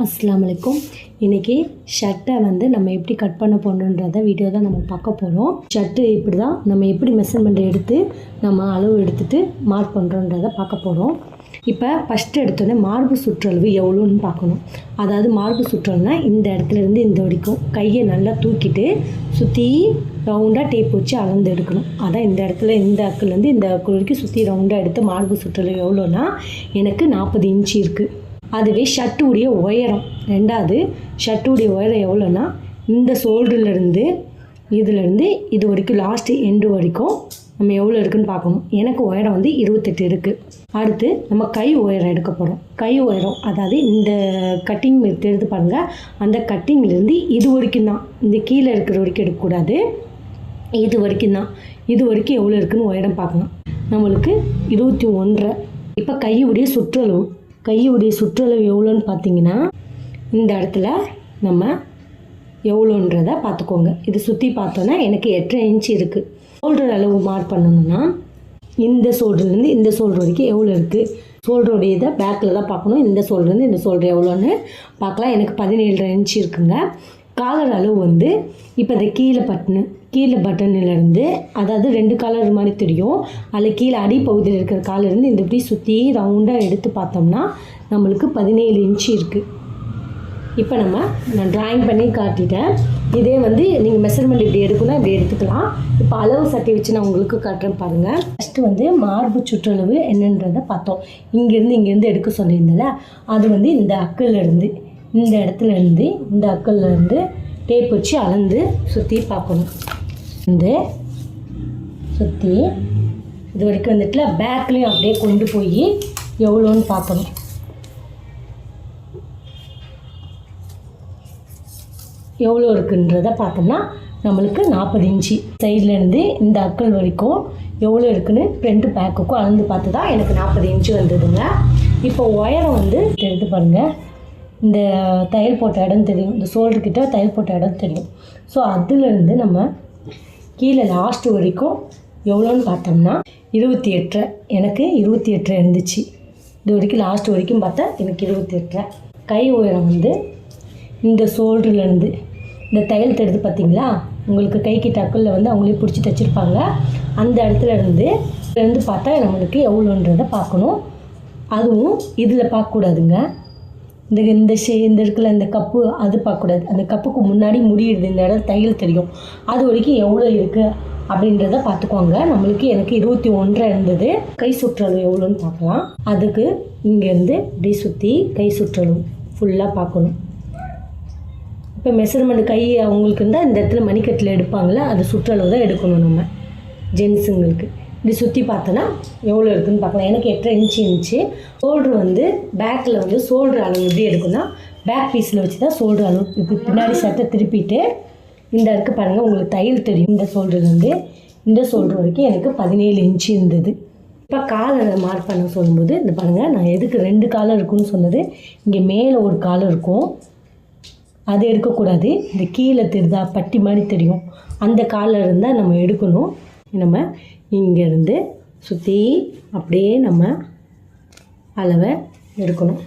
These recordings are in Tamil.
அஸ்ஸலாமு அலைக்கும். இன்றைக்கி ஷர்ட்டை நம்ம எப்படி கட் பண்ண போகணுன்றத வீடியோ தான் நம்ம பார்க்க போகிறோம். ஷர்ட்டு இப்படி தான் நம்ம எப்படி மெஷர்மெண்ட் எடுத்து நம்ம அளவு எடுத்துகிட்டு மார்க் பண்ணுறோன்றதை பார்க்க போகிறோம். இப்போ ஃபஸ்ட்டு எடுத்தோடனே மார்பு சுற்றளவு எவ்வளோன்னு பார்க்கணும். அதாவது மார்பு சுற்றளவுனா இந்த இடத்துலேருந்து இந்த வரைக்கும் கையை நல்லா தூக்கிட்டு சுற்றி ரவுண்டாக டேப் வச்சு அளந்து எடுக்கணும். அதான் இந்த இடத்துல இந்த அக்குலேருந்து இந்த அக்கு வரைக்கும் சுற்றி ரவுண்டாக எடுத்து மார்பு சுற்றளவு எவ்வளோன்னா எனக்கு 40 இன்ச்சு இருக்குது. அதுவே ஷர்ட்டுடைய உயரம், ரெண்டாவது ஷர்ட்டுடைய உயரம் எவ்வளோன்னா இந்த ஷோல்டர்லேருந்து இதிலேருந்து இது வரைக்கும் லாஸ்ட்டு எண்டு வரைக்கும் நம்ம எவ்வளோ இருக்குதுன்னு பார்க்கணும். எனக்கு உயரம் 28 இருக்குது. அடுத்து நம்ம கை உயரம் எடுக்க போகிறோம். கை உயரம் அதாவது இந்த கட்டிங் எடுத்து பாருங்கள், அந்த கட்டிங்லேருந்து இது வரைக்கும் தான், இந்த கீழே இருக்கிற வரைக்கும் எடுக்கக்கூடாது, இது வரைக்கும் தான். இது வரைக்கும் எவ்வளோ இருக்குதுன்னு உயரம் பார்க்கணும். நம்மளுக்கு 21.5. இப்போ கையுடைய சுற்றளவு, கையுடைய சுற்றளவு எவ்வளோன்னு பார்த்தீங்கன்னா இந்த இடத்துல நம்ம எவ்வளோன்றதை பார்த்துக்கோங்க. இது சுற்றி பார்த்தோன்னா எனக்கு 8.5 இன்ச்சு இருக்குது. ஷோல்டர் அளவு மார்க் பண்ணணும்னா இந்த ஷோல்டர்லேருந்து இந்த ஷோல்டர் வரைக்கும் எவ்வளோ இருக்குது, ஷோல்டருடைய இதை பேக்கில் தான் பார்க்கணும். இந்த ஷோல்டர்லேருந்து இந்த ஷோல்டர் எவ்வளோன்னு பார்க்கலாம். எனக்கு 17.5 இன்ச்சு இருக்குங்க. காலர் அளவு இப்போ இந்த கீழே பட்டன்லேருந்து, அதாவது 2 காலர் மாதிரி தெரியும், அதில் கீழே அடிப்பகுதியில் இருக்கிற காலர்லேருந்து இந்த இப்படி சுற்றி ரவுண்டாக எடுத்து பார்த்தோம்னா நம்மளுக்கு 17 இன்ச்சு இருக்குது. இப்போ நான் ட்ராயிங் பண்ணி காட்டிட்டேன். இதே நீங்கள் மெஷர்மெண்ட் இப்படி எடுக்கணும், இப்படி எடுத்துக்கலாம். இப்போ அளவு சட்டை வச்சு நான் உங்களுக்கு காட்டுறேன் பாருங்கள். ஃபஸ்ட்டு மார்பு சுற்றளவு என்னன்றதை பார்த்தோம். இங்கேருந்து எடுக்க சொல்லியிருந்தேன்ல, அது இந்த அக்கிலேருந்து இந்த இடத்துலேருந்து இந்த அக்கிலேருந்து டேப் வச்சு அளந்து சுற்றி பார்க்கணும். சுற்றி இது வரைக்கும் பேக்லேயும் அப்படியே கொண்டு போய் எவ்வளோன்னு பார்க்கணும். எவ்வளோ இருக்குன்றதை பார்த்தோம்னா நம்மளுக்கு 40 இன்ச்சு. சைட்லேருந்து இந்த அக்கல் வரைக்கும் எவ்வளோ இருக்குன்னு ஃப்ரண்ட் பேக்குக்கும் அளந்து பார்த்து தான் எனக்கு 40 இன்ச்சு வந்ததுங்க. இப்போ உயரம் எடுத்து பாருங்கள், இந்த தையல் போட்ட இடம் தெரியும், இந்த ஷோல்டர்கிட்ட தையல் போட்ட இடம் தெரியும். ஸோ அதுலேருந்து நம்ம கீழே லாஸ்ட்டு வரைக்கும் எவ்வளோன்னு பார்த்தோம்னா 28. எனக்கு 28 இருந்துச்சு. இது வரைக்கும் லாஸ்ட்டு வரைக்கும் பார்த்தா எனக்கு 28. கை உயரம் இந்த ஷோல்டர்லேருந்து இந்த தையல் தெரியுது பார்த்தீங்களா, உங்களுக்கு கைக்கு டக்குள்ள அவங்களே பிடிச்சி தைச்சிருப்பாங்க, அந்த இடத்துலேருந்து பார்த்தா நம்மளுக்கு எவ்வளோன்றதை பார்க்கணும். அதுவும் இதில் பார்க்கக்கூடாதுங்க. இந்த இருக்குல்ல இந்த கப்பு, அது பார்க்கக்கூடாது. அந்த கப்புக்கு முன்னாடி முடியுது, இந்த இடம் தையல் தெரியும், அது வரைக்கும் எவ்வளோ இருக்குது அப்படின்றத பார்த்துக்கோங்க. நம்மளுக்கு எனக்கு 21 இருந்தது. கை சுற்றளவு எவ்வளோன்னு பார்க்கலாம். அதுக்கு இங்கேருந்து இப்படி சுற்றி கை சுற்றளவு ஃபுல்லாக பார்க்கணும். இப்போ மெஷர்மெண்ட் கை அவங்களுக்கு இருந்தால் இந்த இடத்துல மணிக்கட்டில் எடுப்பாங்களே, அது சுற்றளவு தான் எடுக்கணும் நம்ம ஜென்ஸுங்களுக்கு. இப்படி சுற்றி பார்த்தோன்னா எவ்வளோ இருக்குதுன்னு பார்க்கலாம். எனக்கு 8.5 இன்ச்சு இருந்துச்சு. ஷோல்ட்ரு பேக்கில் ஷோல்ட்ரு அளவு எப்படி எடுக்குன்னா பேக் பீஸில் வச்சு தான் ஷோல்ட்ரு அளவு. இப்போ பின்னாடி சட்டை திருப்பிட்டு இந்த இடத்துக்கு பாருங்கள், உங்களுக்கு தையல் தெரியும். இந்த ஷோல்டர்லேருந்து இந்த ஷோல்டர் வரைக்கும் எனக்கு 17 இன்ச்சு இருந்தது. இப்போ காலரை மார்க் பண்ண சொல்லும்போது இந்த பாருங்கள், நான் எதுக்கு 2 காலர் இருக்குன்னு சொன்னது, இங்கே மேலே ஒரு காலர் இருக்கும், அது எடுக்கக்கூடாது. இந்த கீழே தெரியுதா பட்டி மாதிரி தெரியும், அந்த காலர் இருந்தால் நம்ம எடுக்கணும். நம்ம இங்கேருந்து சுற்றி அப்படியே நம்ம அளவை எடுக்கணும்.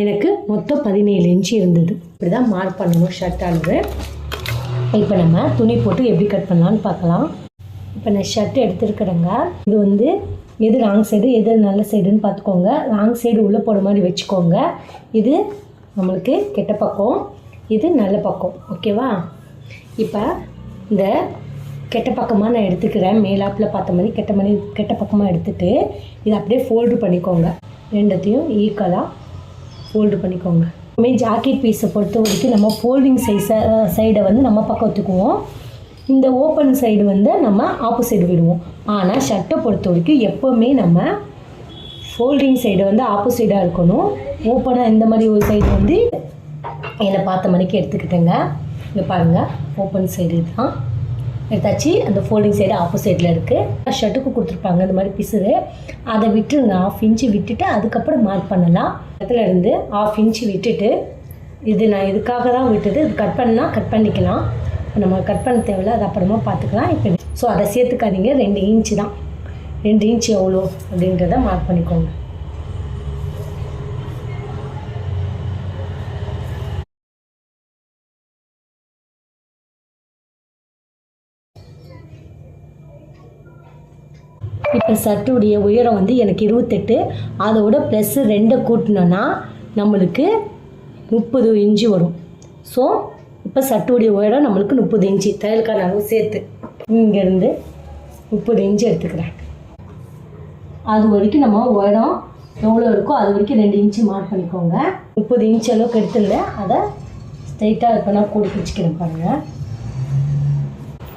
எனக்கு மொத்தம் 17 இன்ச்சு இருந்தது. இப்படி தான் மார்க் பண்ணணும் ஷர்ட் அளவு. இப்போ நம்ம துணி போட்டு எப்படி கட் பண்ணலான்னு பார்க்கலாம். இப்போ நான் ஷர்ட் எடுத்துருக்கிறேங்க. இது எது ராங் சைடு எது நல்ல சைடுன்னு பார்த்துக்கோங்க. ராங் சைடு உள்ளே போட மாதிரி வச்சுக்கோங்க. இது நம்மளுக்கு கெட்ட பக்கம், இது நல்ல பக்கம், ஓகேவா? இப்போ இந்த கெட்ட பக்கமாக நான் எடுத்துக்கிறேன். மேலாப்பில் பார்த்த மாதிரி கெட்ட பக்கமாக எடுத்துகிட்டு இதை அப்படியே ஃபோல்டு பண்ணிக்கோங்க. ரெண்டத்தையும் ஈக்குவலாக ஃபோல்டு பண்ணிக்கோங்க. இதுமாதிரி ஜாக்கெட் பீஸை பொறுத்த வரைக்கும் நம்ம ஃபோல்டிங் சைடை நம்ம பக்கம் வச்சுக்குவோம். இந்த ஓப்பன் சைடு நம்ம ஆப்போசைடு விடுவோம். ஆனால் ஷர்ட்டை பொறுத்த வரைக்கும் எப்போவுமே நம்ம ஃபோல்டிங் சைடு ஆப்போசைடாக இருக்கணும். ஓப்பனாக இந்த மாதிரி ஒரு சைடு என்னை பார்த்த மணிக்கு எடுத்துக்கிட்டேங்க. இங்கே பாருங்கள், ஓப்பன் சைடு தான் எடுத்தாச்சு. அந்த ஃபோல்டிங் சைடு ஆப்போசைடில் இருக்குது. ஷர்ட்டுக்கு கொடுத்துருப்பாங்க இந்த மாதிரி பிசுறு, அதை விட்டுருங்க. 1/2 இன்ச்சு விட்டுட்டு அதுக்கப்புறம் மார்க் பண்ணலாம். இடத்துலேருந்து 1/2 இன்ச்சு விட்டுட்டு, இது நான் இதுக்காக தான் விட்டுது, இது கட் பண்ணால் கட் பண்ணிக்கலாம். நம்ம கட் பண்ண தேவையில்லை, அது அப்புறமா பார்த்துக்கலாம். இப்போ ஸோ அதை சேர்த்துக்காதீங்க. 2 இன்ச்சு தான். 2 இன்ச்சு எவ்வளோ அப்படின்றத மார்க் பண்ணிக்கோங்க. ஷர்ட்டுடைய உயரம் வந்து எனக்கு 28, அதோட ப்ளஸ் 2 கூட்டினோன்னா நம்மளுக்கு 30 இன்ச்சு வரும். ஸோ இப்போ ஷர்ட்டுடைய உயரம் நம்மளுக்கு 30 இன்ச்சு, தையலுக்கான அளவு சேர்த்து இங்கேருந்து 30 இன்ச்சு எடுத்துக்கிறேன். அது வரைக்கும் நம்ம உயரம் எவ்வளோ இருக்கோ அது வரைக்கும் 2 இன்ச்சு மார்க் பண்ணிக்கோங்க. 30 இன்ச்சு அளவுக்கு எடுத்துருந்தேன், அதை ஸ்ட்ரைட்டாக இப்போ நான் கூடி பிடிச்சிக்கிறேன் பாருங்கள்.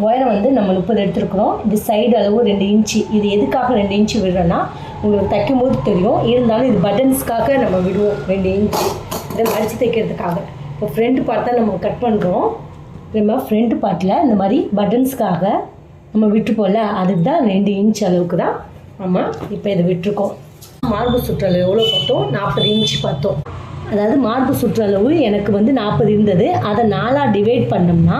உயரம் வந்து நம்ம 30 எடுத்துருக்குறோம். இது சைடு அளவு 2 இன்ச்சு. இது எதுக்காக 2 இன்ச்சு விடுறோன்னா உங்களுக்கு தைக்கும் போது தெரியும், இருந்தாலும் இது பட்டன்ஸ்க்காக நம்ம விடுவோம் 2 இன்ச்சு, இதை மடித்து தைக்கிறதுக்காக. இப்போ ஃப்ரண்ட் பார்ட் தான் நம்ம கட் பண்ணுறோம். நம்ம ஃப்ரண்ட் பார்ட்டில் இந்த மாதிரி பட்டன்ஸ்க்காக நம்ம விட்டுப்போம்ல, அதுக்கு தான் 2 இன்ச் அளவுக்கு தான் நம்ம இப்போ இதை விட்டுருக்கோம். மார்பு சுற்றளவு எவ்வளோ பார்த்தோம்? 40 இன்ச்சு பார்த்தோம். அதாவது மார்பு சுற்றளவு எனக்கு வந்து 40 இருந்தது, அதை 4ஆக டிவைட் பண்ணோம்னா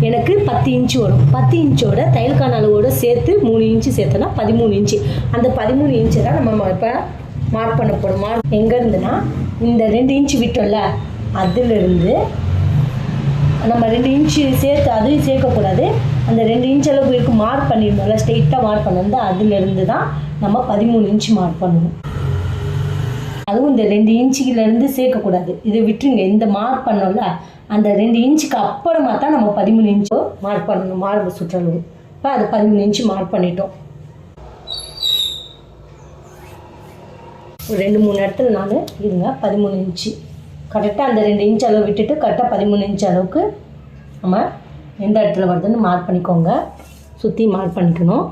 எனக்கு 10 இன்ச்சு வரும். 10 இன்ச்சோட தையலுக்கான அளவோடு சேர்த்து 3 இன்ச்சு சேர்த்தோன்னா 13 இன்ச்சு. அந்த 13 இன்ச்சு தான் நம்ம இப்போ மார்க் பண்ண போகிறோம். மார்க் எங்கே இருந்துன்னா இந்த 2 இன்ச்சு விட்டோம்ல, அதிலிருந்து நம்ம 2 இன்ச்சு சேர்த்து அதையும் சேர்க்கக்கூடாது. அந்த 2 இன்ச் அளவுக்கு இருக்கு மார்க் பண்ணியிருந்தோம்ல, ஸ்ட்ரெயிட்டாக மார்க் பண்ணது, அதிலிருந்து தான் நம்ம 13 இன்ச்சு மார்க் பண்ணணும். அதுவும் இந்த 2 இன்ச்சுலேருந்து சேர்க்கக்கூடாது, இதை விட்டுருங்க. இந்த மார்க் பண்ணோம்ல, அந்த 2 இன்ச்சுக்கு அப்புறமா தான் நம்ம 13 இன்ச்சோ மார்க் பண்ணணும் மார்பு சுற்றளவு. இப்போ அது 13 இன்ச்சு மார்க் பண்ணிட்டோம். ஒரு 2-3 இடத்துல நான் இருங்க 13 இன்ச்சு கரெக்டாக அந்த 2 இன்ச் அளவு விட்டுட்டு கரெக்டாக 13 இன்ச் அளவுக்கு நம்ம எந்த இடத்துல வருதுன்னு மார்க் பண்ணிக்கோங்க. சுற்றி மார்க் பண்ணிக்கணும்.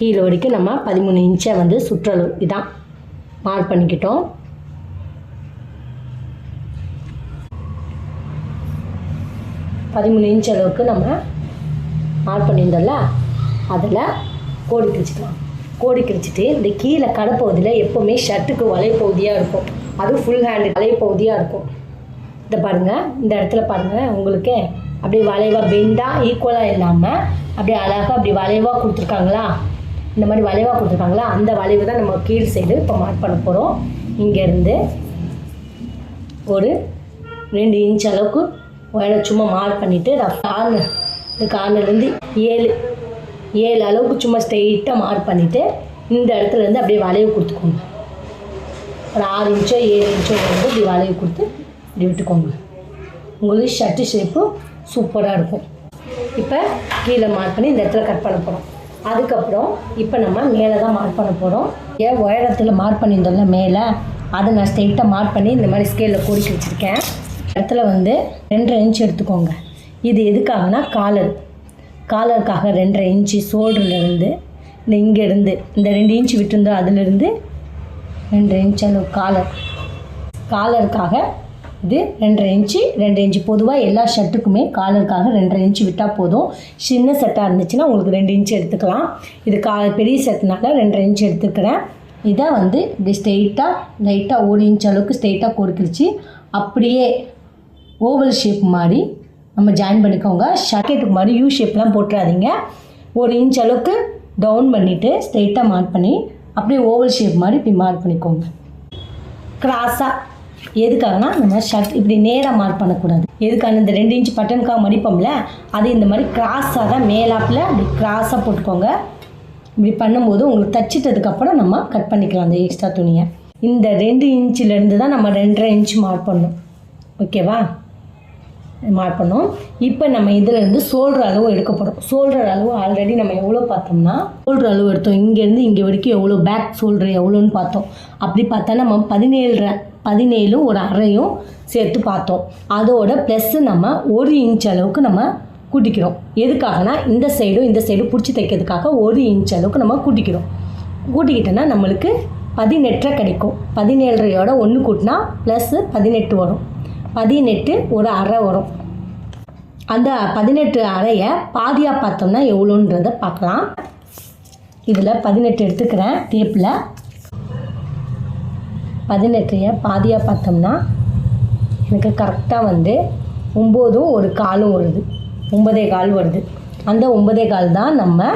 கீழே வரைக்கும் நம்ம 13 இன்ச்சை வந்து சுற்றளவு இதான் மார்க் பண்ணிக்கிட்டோம். இன்ச் அளவுக்கு நம்ம மார்க் பண்ணியிருந்தோம்ல, அதில் கோடி கிழிச்சிக்கலாம். கோடி கிழிச்சிட்டு இந்த கீழே கடைப்பகுதியில் எப்போவுமே ஷர்ட்டுக்கு வலைப்பகுதியாக இருக்கும், அதுவும் ஃபுல் ஹேண்டு வலைப்பகுதியாக இருக்கும். இதை பாருங்கள், இந்த இடத்துல பாருங்கள், உங்களுக்கு அப்படியே வளைவாக பெண்டாக ஈக்குவலாக இல்லாமல் அப்படியே அழகாக அப்படி வளைவாக கொடுத்துருக்காங்களா, இந்த மாதிரி வளைவாக கொடுத்துருக்காங்களா, அந்த வளைவு தான் நம்ம கீழ் சைடு இப்போ மார்க் பண்ண போகிறோம். இங்கேருந்து ஒரு 2 இன்ச் அளவுக்கு உயரம் சும்மா மார்க் பண்ணிவிட்டு கார்னர், இந்த கார்னர்லேருந்து 7 அளவுக்கு சும்மா ஸ்ட்ரெயிட்டாக மார்க் பண்ணிவிட்டு இந்த இடத்துலேருந்து அப்படியே வளைவு கொடுத்துக்கோங்க. ஒரு 6 இன்ச்சோ 7 இன்ச்சோ வந்து இப்படி வளைவு கொடுத்து இப்படி விட்டுக்கோங்க. உங்களுக்கு ஷர்ட்டு ஷேப்பு சூப்பராக இருக்கும். இப்போ கீழே மார்க் பண்ணி இந்த இடத்துல கட் பண்ண போகிறோம். அதுக்கப்புறம் இப்போ நம்ம மேலே தான் மார்க் பண்ண போகிறோம். ஏன் உயரத்தில் மார்க் பண்ணியிருந்தோம்ல மேலே, அதை நான் ஸ்ட்ரெயிட்டாக மார்க் பண்ணி இந்த மாதிரி ஸ்கேலில் கோடிச்சு வச்சுருக்கேன். இடத்துல வந்து 2.5 இன்ச் எடுத்துக்கோங்க. இது எதுக்காகனா காலருக்காக 2.5 இன்ச்சு ஷோல்டர்லேருந்து இங்கேருந்து இந்த 2 இன்ச்சு விட்டுருந்தோம், அதிலிருந்து 2 இன்ச் அளவு காலருக்காக இது 2.5 இன்ச்சு. பொதுவாக எல்லா ஷர்ட்டுக்குமே காலருக்காக 2.5 இன்ச்சு விட்டால் போதும். சின்ன ஷர்ட்டாக இருந்துச்சுன்னா உங்களுக்கு 2 இன்ச்சு எடுத்துக்கலாம். இது பெரிய ஷர்ட்னால 2.5 இன்ச்சு எடுத்துக்கிறேன். இதை வந்து இப்படி ஸ்ட்ரெயிட்டாக லைட்டாக 1 இன்ச் அளவுக்கு ஸ்ட்ரெயிட்டாக கோடு கிழிச்சு அப்படியே ஓவல் ஷேப் மாதிரி நம்ம ஜாயின் பண்ணிக்கோங்க. ஷர்ட்டுக்கு மாதிரி யூ ஷேப்லாம் போட்டுறாதீங்க. 1 இன்ச் அளவுக்கு டவுன் பண்ணிவிட்டு ஸ்ட்ரெயிட்டாக மார்க் பண்ணி அப்படியே ஓவல் ஷேப் மாதிரி இப்படி மார்க் பண்ணிக்கோங்க. கிராஸாக எதுக்காகனா நம்ம ஷர்ட் இப்படி நேராக மார்க் பண்ணக்கூடாது. எதுக்கான இந்த 2 இன்ச் பட்டனுக்காக மடிப்போம்ல, அது இந்த மாதிரி கிராஸாக தான் மேலாப்பில் இப்படி கிராஸாக போட்டுக்கோங்க. இப்படி பண்ணும்போது உங்களுக்கு தைச்சிட்டதுக்கப்புறம் நம்ம கட் பண்ணிக்கலாம் அந்த எக்ஸ்ட்ரா துணியை. இந்த 2 இன்ச்சிலேருந்து தான் நம்ம 2.5 இன்ச் மார்க் பண்ணணும். ஓகேவா? மார்க் பண்ணோம். இப்போ நம்ம இதிலேருந்து ஷோல்டர் அளவு எடுக்க போகிறோம். ஷோல்டர் அளவு ஆல்ரெடி நம்ம எவ்வளோ பார்த்தோம்னா ஷோல்டர் அளவு எடுத்தோம். இங்கேருந்து இங்கே வரைக்கும் எவ்வளோ பேக் ஷோல்டர் எவ்வளோன்னு பார்த்தோம். அப்படி பார்த்தா நம்ம 17 ஒரு அரையும் சேர்த்து பார்த்தோம். அதோட ப்ளஸ்ஸு நம்ம 1 இன்ச் அளவுக்கு நம்ம கூட்டிக்கிறோம். எதுக்காகனா இந்த சைடும் பிடிச்சி தைக்கிறதுக்காக 1 இன்ச் அளவுக்கு நம்ம கூட்டிக்கிட்டோன்னா நம்மளுக்கு 18 கிடைக்கும். 17 1 கூட்டினா ப்ளஸ் 18 வரும். 18 ஒரு அரை வரும். அந்த 18 அரையை பாதியாக பார்த்தோம்னா எவ்வளோன்றதை பார்க்கலாம். இதில் 18 எடுத்துக்கிறேன் டேப்பில். 18 பாதியாக பார்த்தோம்னா எனக்கு கரெக்டாக வந்து 9 ஒரு காலும் வருது, 9.25 வருது. அந்த 9.25 தான் நம்ம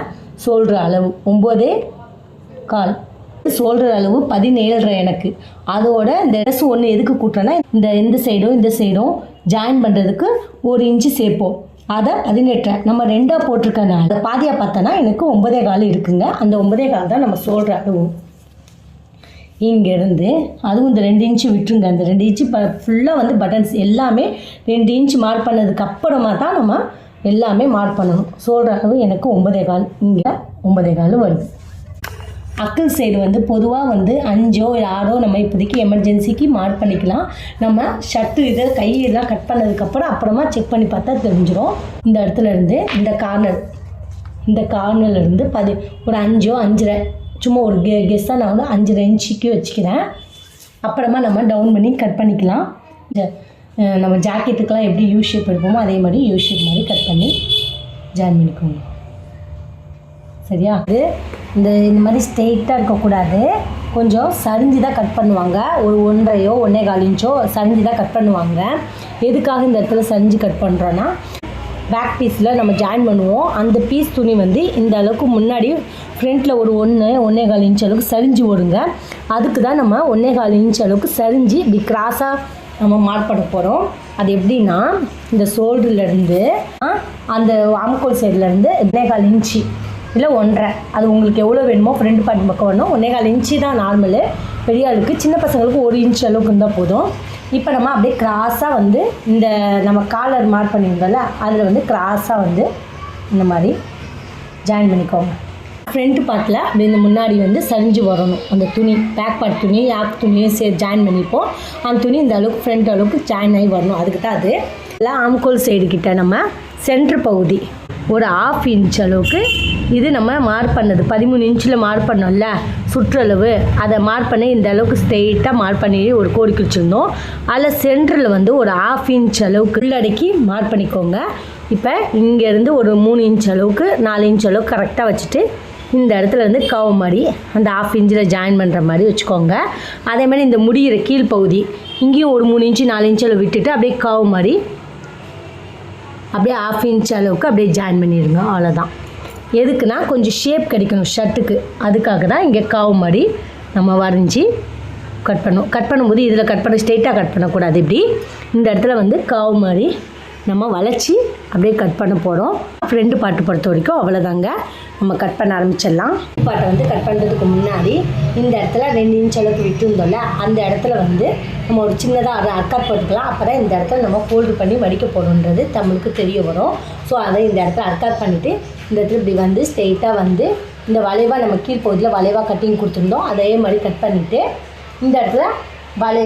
ஷோல்டர் அளவு. 9.25 ஷோல்டர் அளவு 17 எனக்கு. அதோட இந்த ட்ரெஸ் ஒன்று எதுக்கு கூட்டுறேன்னா இந்த சைடும் ஜாயின் பண்ணுறதுக்கு 1 இன்ச்சு சேர்ப்போம். அதை 18 நம்ம 2 போட்டிருக்கனால அதை பாதியாக பார்த்தோன்னா எனக்கு 9.25 இருக்குங்க. அந்த 9.25 தான் நம்ம சொல்கிற அளவு. இங்கேருந்து அதுவும் இந்த 2 இன்ச்சு விட்டுருங்க. அந்த 2 இன்ச்சு ஃபுல்லாக வந்து பட்டன்ஸ் எல்லாமே 2 இன்ச்சு மார்க் பண்ணதுக்கு அப்புறமா தான் நம்ம எல்லாமே மார்க் பண்ணணும். சொல்கிற அளவு எனக்கு 9.25, இங்கே 9.25 வருது. அக்கிள் சைடு வந்து பொதுவாக வந்து 5ஓ 6ஓ நம்ம இப்போதைக்கு எமர்ஜென்சிக்கு மார்க் பண்ணிக்கலாம். நம்ம ஷர்ட்டு இதை கையெல்லாம் கட் பண்ணதுக்கப்புறம் அப்புறமா செக் பண்ணி பார்த்தா தெரிஞ்சிடும். இந்த இடத்துலேருந்து இந்த கார்னர்லேருந்து ஒரு 5ஓ 5.5 சும்மா ஒரு கெஸ்ஸாக நான் வந்து 5.5 இன்ச்சுக்கு வச்சுக்கிறேன். அப்புறமா நம்ம டவுன் பண்ணி கட் பண்ணிக்கலாம். நம்ம ஜாக்கெட்டுக்கெலாம் எப்படி யூ ஷேப் எடுப்போமோ அதே மாதிரி யூ ஷேப் மாதிரி கட் பண்ணி ஜாயின் பண்ணிக்கோங்க. சரியா? அது இந்த மாதிரி ஸ்ட்ரெயிட்டாக இருக்கக்கூடாது, கொஞ்சம் சரிஞ்சு தான் கட் பண்ணுவாங்க. ஒரு 1.5ஓ 1.25 இன்ச்சோ சரிஞ்சு தான் கட் பண்ணுவாங்க. எதுக்காக இந்த இடத்துல சரிஞ்சு கட் பண்ணுறோன்னா பேக் பீஸில் நம்ம ஜாயின் பண்ணுவோம். அந்த பீஸ் துணி வந்து இந்த அளவுக்கு முன்னாடி ஃப்ரண்ட்டில் ஒரு 1.25 இன்ச் அளவுக்கு சரிஞ்சு ஓடுங்க. அதுக்கு தான் நம்ம 1.25 இன்ச் அளவுக்கு சரிஞ்சு இப்படி கிராஸாக நம்ம மார்க் பண்ண போகிறோம். அது எப்படின்னா இந்த ஷோல்டர்லேருந்து அந்த ஆம்கோல் சைட்லேருந்து 1.25 இன்ச்சு இல்லை 1.5, அது உங்களுக்கு எவ்வளோ வேணுமோ ஃப்ரண்ட் பார்ட் பக்கம் வேணும். 1.25 இன்ச்சு தான் நார்மலு. பெரிய ஆளுக்கு, சின்ன பசங்களுக்கு 1 இன்ச் அளவுக்கு இருந்தால் போதும். இப்போ நம்ம அப்படியே கிராஸாக வந்து இந்த நம்ம காலர் மார்க் பண்ணியிருந்தோம்ல அதில் வந்து கிராஸாக வந்து இந்த மாதிரி ஜாயின் பண்ணிக்கோங்க. ஃப்ரண்ட் பார்ட்டில் அப்படி இந்த முன்னாடி வந்து சரிஞ்சு வரணும். அந்த துணி பேக் பார்ட் துணி ஆப் துணியும் ஜாயின் பண்ணிப்போம். அந்த துணி இந்த அளவுக்கு ஃப்ரண்ட் அளவுக்கு ஜாயின் ஆகி வரணும். அதுக்கு தான் அது இல்லை. ஆம்கோல் சைடு கிட்ட நம்ம சென்ட்ரு பகுதி ஒரு 1/2 இன்ச் அளவுக்கு இது நம்ம மார்க் பண்ணது 13 இன்ச்சில் மார்க் பண்ணோம்ல சுற்றளவு, அதை மார்க் பண்ணி இந்த அளவுக்கு ஸ்ட்ரெயிட்டாக மார்க் பண்ணி ஒரு கோடி கிழிச்சிருந்தோம். அதில் சென்டரில் வந்து ஒரு 1/2 இன்ச் அளவுக்கு உள்ளடக்கி மார்க் பண்ணிக்கோங்க. இப்போ இங்கேருந்து ஒரு 3 இன்ச் அளவுக்கு 4 இன்ச் அளவுக்கு கரெக்டாக வச்சுட்டு இந்த இடத்துல இருந்து கவு மாதிரி அந்த 1/2 இன்ச்சில் ஜாயின் பண்ணுற மாதிரி வச்சுக்கோங்க. அதே மாதிரி இந்த முடிகிற கீழ்ப்பகுதி இங்கேயும் ஒரு 3 இன்ச்சு 4 இன்ச்சில் விட்டுட்டு அப்படியே கவு மாதிரி அப்படியே 1/2 இன்ச் அளவுக்கு அப்படியே ஜாயின் பண்ணிடுங்க. அவ்வளோதான். எதுக்குன்னா கொஞ்சம் ஷேப் கிடைக்கணும் ஷர்ட்டுக்கு, அதுக்காக தான் இங்கே கவு மாதிரி நம்ம வரைஞ்சி கட் பண்ணும்போது இதில் கட் பண்ண ஸ்ட்ரெயிட்டாக கட் பண்ணக்கூடாது. இப்படி இந்த இடத்துல வந்து கவு மாதிரி நம்ம வளைச்சி அப்படியே கட் பண்ண போகிறோம். ஃப்ரண்ட் பார்ட்டு பொறுத்த வரைக்கும் அவ்வளோதாங்க. நம்ம கட் பண்ண ஆரம்பிச்சிடலாம். பார்ட்டை வந்து கட் பண்ணுறதுக்கு முன்னாடி இந்த இடத்துல 2 இன்ச் அளவுக்கு விட்டுருந்தோம்ல அந்த இடத்துல வந்து நம்ம ஒரு சின்னதாக அர்க்காட் போட்டுக்கலாம். அப்போ தான் இந்த இடத்துல நம்ம ஃபோல்டு பண்ணி மடிக்க போகிறோன்றது நம்மளுக்கு தெரிய வரும். ஸோ அதை இந்த இடத்துல அர்க்காட் பண்ணிவிட்டு இந்த இடத்துல இப்படி வந்து ஸ்ட்ரெயிட்டாக வந்து இந்த வளைவாக நம்ம கீழ்ப்பகுதியில் வளைவாக கட்டிங் கொடுத்துருந்தோம் அதே மாதிரி கட் பண்ணிவிட்டு இந்த இடத்துல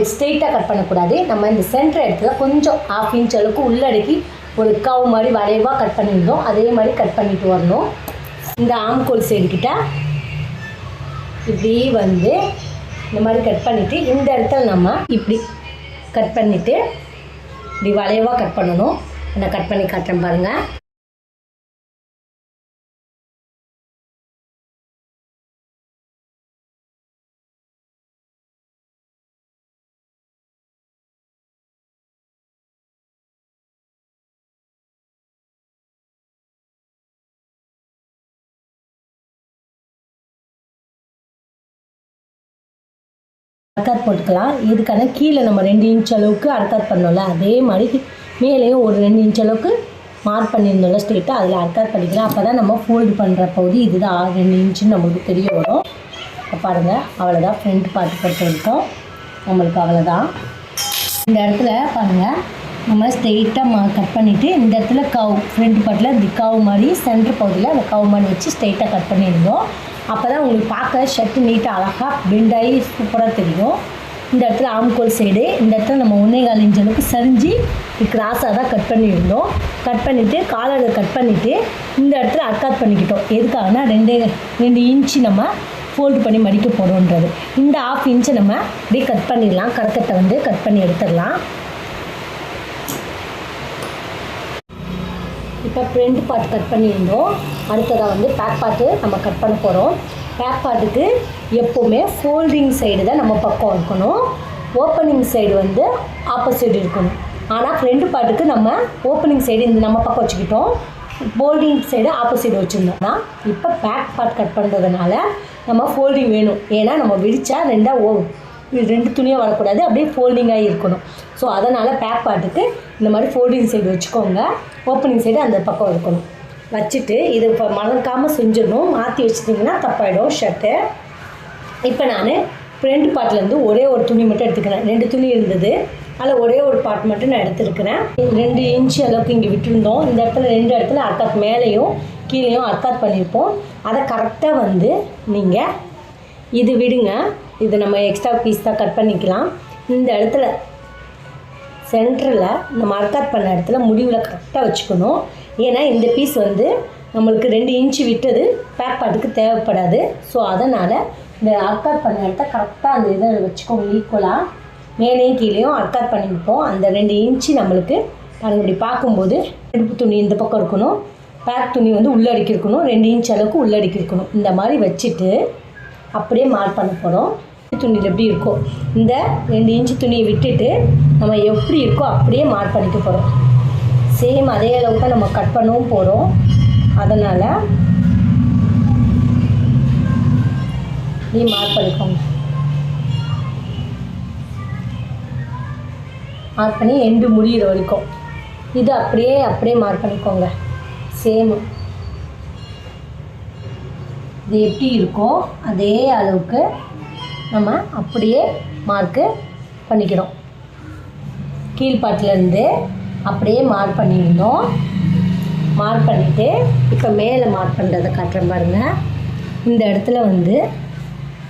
ஸ்ட்ரெயிட்டாக கட் பண்ணக்கூடாது. நம்ம இந்த சென்டர் இடத்துல கொஞ்சம் 1/2 இன்ச் அளவுக்கு உள்ளடக்கி ஒரு கவு மாதிரி வளைவாக கட் பண்ணியிருந்தோம் அதே மாதிரி கட் பண்ணிட்டு வரணும். இந்த ஆம்கோல் சைடு கிட்ட இப்படி வந்து இந்த மாதிரி கட் பண்ணிவிட்டு இந்த இடத்துல நம்ம இப்படி கட் பண்ணிவிட்டு இப்படி வளைவாக கட் பண்ணணும். நான் கட் பண்ணி காட்டுறேன் பாருங்கள். அர்க்காட் போட்டுக்கலாம். இதுக்கான கீழே நம்ம 2 இன்ச் அளவுக்கு அர்க்காட் பண்ணோம்ல அதே மாதிரி மேலேயும் ஒரு 2 இன்ச் அளவுக்கு மார்க் பண்ணியிருந்தோம்ல ஸ்ட்ரெயிட்டாக அதில் அர்க்காட் பண்ணிக்கலாம். அப்போ தான் நம்ம ஃபோல்டு பண்ணுற பகுதி இதுதான் 2 இன்ச்சுன்னு நம்மளுக்கு தெரிய வரும். பாருங்கள், அவ்வளோதான் ஃப்ரண்ட் பார்ட்டு பொறுத்த வரைக்கும் நம்மளுக்கு அவ்வளோதான். இந்த இடத்துல பாருங்கள் நம்ம ஸ்ட்ரெயிட்டாக கட் பண்ணிவிட்டு இந்த இடத்துல கவு ஃப்ரண்ட் பார்ட்டில் இப்படி கவு மாதிரி சென்டர் பகுதியில் அந்த கவு மாதிரி வச்சு ஸ்ட்ரெயிட்டாக கட் பண்ணியிருந்தோம். அப்போ தான் உங்களுக்கு பார்க்க ஷர்ட்டு நீட்டாக அழகாக பெண்டாகி சூப்பராக தெரியும். இந்த இடத்துல ஆம்கோல் சைடு இந்த இடத்துல நம்ம 1.25 இன்ச் அளவுக்கு சரிஞ்சு கிராஸாக தான் கட் பண்ணியிருந்தோம். கட் பண்ணிவிட்டு காலரை கட் பண்ணிவிட்டு இந்த இடத்துல அர்க்காட் பண்ணிக்கிட்டோம். எதுக்காகனா 2 இன்ச்சு நம்ம ஃபோல்டு பண்ணி மடிக்க போகிறோன்றது. இந்த 1/2 இன்ச்சை நம்ம அப்படியே கட் பண்ணிடலாம். கரக்கட்டை வந்து கட் பண்ணி எடுத்துடலாம். இப்போ ஃப்ரண்ட் பார்ட் கட் பண்ணியிருந்தோம். அடுத்ததாக வந்து பேக் பார்ட்டு நம்ம கட் பண்ண போகிறோம். பேக் பார்ட்டுக்கு எப்போவுமே ஃபோல்டிங் சைடு தான் நம்ம பக்கம் இருக்கணும், ஓப்பனிங் சைடு வந்து ஆப்போசிட் இருக்கணும். ஆனால் ஃப்ரண்ட் பார்ட்டுக்கு நம்ம ஓப்பனிங் சைடு இந்த நம்ம பக்கம் வச்சுக்கிட்டோம், ஃபோல்டிங் சைடு ஆப்போசிட் வச்சுருந்தோம்னா இப்போ பேக் பார்ட் கட் பண்ணுறதுனால நம்ம ஃபோல்டிங் வேணும். ஏன்னா நம்ம விரிச்சா 2 2 துணியாக வரக்கூடாது, அப்படியே ஃபோல்டிங்காக இருக்கணும். ஸோ அதனால் பேக் பார்ட்டுக்கு இந்த மாதிரி ஃபோல்டிங் சைடு வச்சுக்கோங்க, ஓப்பனிங் சைடு அந்த பக்கம் இருக்கணும். வச்சுட்டு இது இப்போ மறக்காமல் செஞ்சிடணும், மாற்றி வச்சுட்டிங்கன்னா தப்பாயிடும் ஷர்ட்டு. இப்போ நான் ஃப்ரண்ட் பார்ட்லேருந்து ஒரே ஒரு துணி மட்டும் எடுத்துக்கிறேன். 2 துணி இருந்தது, அதில் ஒரே ஒரு பார்ட் மட்டும் நான் எடுத்துருக்கிறேன். 2 இன்ச்சு அளவுக்கு இங்கே விட்டுருந்தோம். இந்த இடத்துல 2 இடத்துல அர்க்காத் மேலேயும் கீழேயும் அர்க்காத் பண்ணியிருப்போம். அதை கரெக்டாக வந்து நீங்கள் இது விடுங்க, இது நம்ம எக்ஸ்ட்ரா பீஸ் தான் கட் பண்ணிக்கலாம். இந்த இடத்துல சென்டரில் நம்ம அர்க்காத் பண்ண இடத்துல முடிவில் கரெக்டாக வச்சுக்கணும். ஏன்னா இந்த பீஸ் வந்து நம்மளுக்கு 2 இன்ச்சு விட்டது பேக் பார்ட்டுக்கு தேவைப்படாது. ஸோ அதனால் இந்த அர்க்காத் பண்ண இடத்த கரெக்டாக அந்த இதை வச்சுக்கோங்க. ஈக்குவலாக மேலேயும் கீழேயும் அர்க்காத் பண்ணியிருப்போம். அந்த 2 இன்ச்சு நம்மளுக்கு பாருங்கள், இப்படி பார்க்கும்போது இடுப்பு துணி இந்த பக்கம் இருக்கணும், பேக் துணி வந்து உள்ளடிக்கி இருக்கணும், 2 இன்ச் அளவுக்கு உள்ளடிக்கி இருக்கணும். இந்த மாதிரி வச்சுட்டு அப்படியே மார்க் பண்ண போகிறோம். துணியில் எப்படி இருக்கோ இந்த 2 இன்ச்சு துணியை விட்டுட்டு நம்ம எப்படி இருக்கோ அப்படியே மார்க் பண்ணிக்க போகிறோம். சேம் அதே அளவுக்கு நம்ம கட் பண்ணவும் போகிறோம். அதனால் நீ மார்க் பண்ணிக்கோங்க. மார்க் பண்ணி எண்டு முடிகிற வரைக்கும் இது அப்படியே மார்க் பண்ணிக்கோங்க. சேம் இது எப்படி இருக்கோ அதே அளவுக்கு நம்ம அப்படியே மார்க்கு பண்ணிக்கிறோம். கீழ்பாட்டிலேருந்து அப்படியே மார்க் பண்ணியிருந்தோம். மார்க் பண்ணிவிட்டு இப்போ மேலே மார்க் பண்ணுறதை காட்டுறேன் பாருங்கள். இந்த இடத்துல வந்து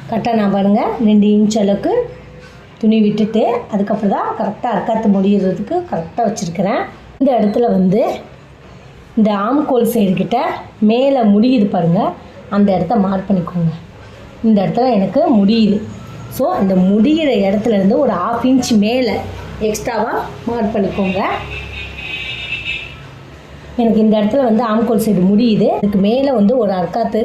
கரெக்டாக நான் பாருங்கள் 2 இன்ச் அளவுக்கு துணி விட்டுட்டு அதுக்கப்புறம் தான் கரெக்டாக அர்க்காத்து முடிகிறதுக்கு கரெக்டாக வச்சுருக்கிறேன். இந்த இடத்துல வந்து இந்த ஆம்கோல் சைடுக்கிட்ட மேலே முடியுது பாருங்கள், அந்த இடத்த மார்க் பண்ணிக்கோங்க. இந்த இடத்துல எனக்கு முடியுது. ஸோ அந்த முடிகிற இடத்துலேருந்து ஒரு 1/2 இன்ச் மேலே எக்ஸ்ட்ராவாக மார்க் பண்ணிக்கோங்க. எனக்கு இந்த இடத்துல வந்து ஆம்கோல் சைடு முடியுது, அதுக்கு மேலே வந்து ஒரு அர்க்காத்து